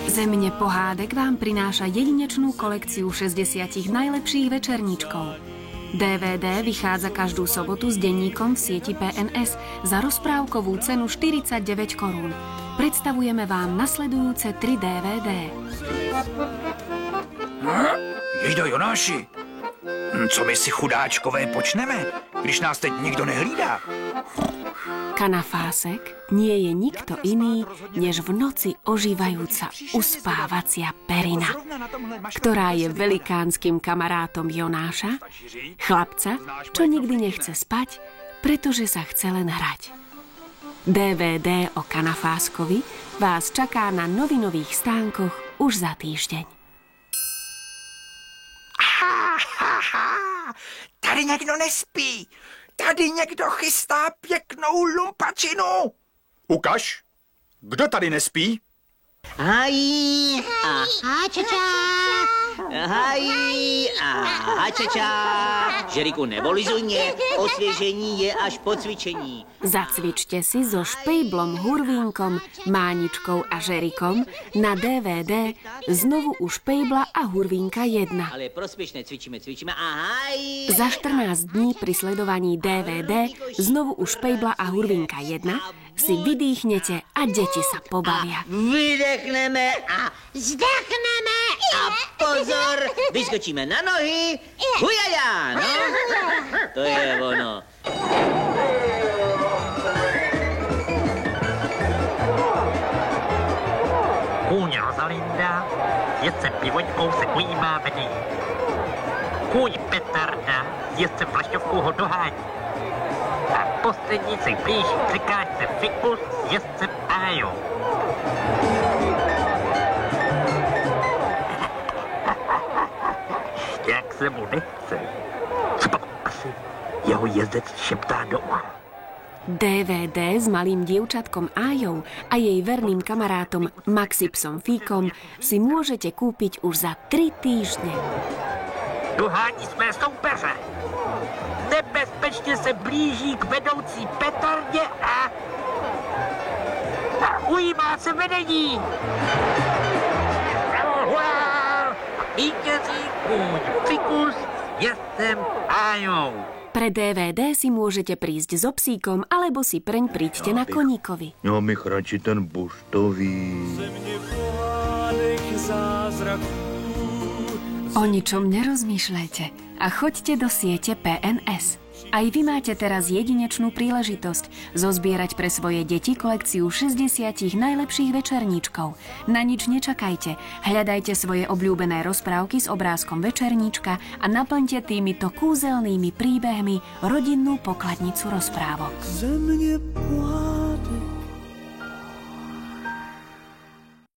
Zemne pohádek vám prináša jedinečnú kolekciu 60 najlepších večerníčkov. DVD vychádza každú sobotu s denníkom v sieti PNS za rozprávkovú cenu 49 korún. Predstavujeme vám nasledujúce 3 DVD. Jejda Jonáši, co my si chudáčkové počneme, když nás teď nikdo nehlídá? Kanafásek nie je nikto iný, než v noci ožívajúca uspávacia perina, ktorá je velikánskym kamarátom Jonáša, chlapca, čo nikdy nechce spať, pretože sa chce len hrať. DVD o Kanafáskovi vás čaká na novinových stánkoch už za týždeň. Tady někdo nespí. Tady někdo chystá pěknou lumpačinu. Ukaž, kdo tady nespí? Hají a háčača, hají a háčača. Žeriku, nebolizuj mě, osvěžení je až po cvičení. Zacvičte si so Špejblom, Hurvínkom, Máničkou a Žerikom na DVD Znovu u Špejbla a Hurvínka 1. Ale prospěšné cvičíme a hají. Za 14 dní pri sledovaní DVD Znovu u Špejbla a Hurvínka 1 si vydýchnete a deti sa pobavia. Vydechneme a zdechneme a pozor, vyskočíme na nohy. Hujaja, no. To je ono. Kůň Rosalinda s jezdcem Pivoňkou se ujímá vedení. Kůň Petarda s jezdcem Flašťovkou ho dohání. A poslední se blíží překážce Fikus s jezdcem Ájou. Jak se mu nechce. Co asi jeho jezdec šeptá do ucha. DVD s malým dievčatkom Ájou a jej verným kamarátom Maxipsom Fíkom si môžete kúpiť už za 3 týždne. Dohání své soupeře. Nebezpečně se blíží k vedoucí petardě a ujímá se vedení. Vítězí kůň Fikus s jezdcem Ájou. Pre DVD si môžete prísť so psíkom, alebo si preň príďte na koníkovi. Já bych radši ten buštový. O ničom nerozmýšľajte a choďte do siete PNS. Aj vy máte teraz jedinečnú príležitosť zozbierať pre svoje deti kolekciu 60 najlepších večerníčkov. Na nič nečakajte, hľadajte svoje obľúbené rozprávky s obrázkom večerníčka a naplňte týmito kúzelnými príbehmi rodinnú pokladnicu rozprávok. Země pohádek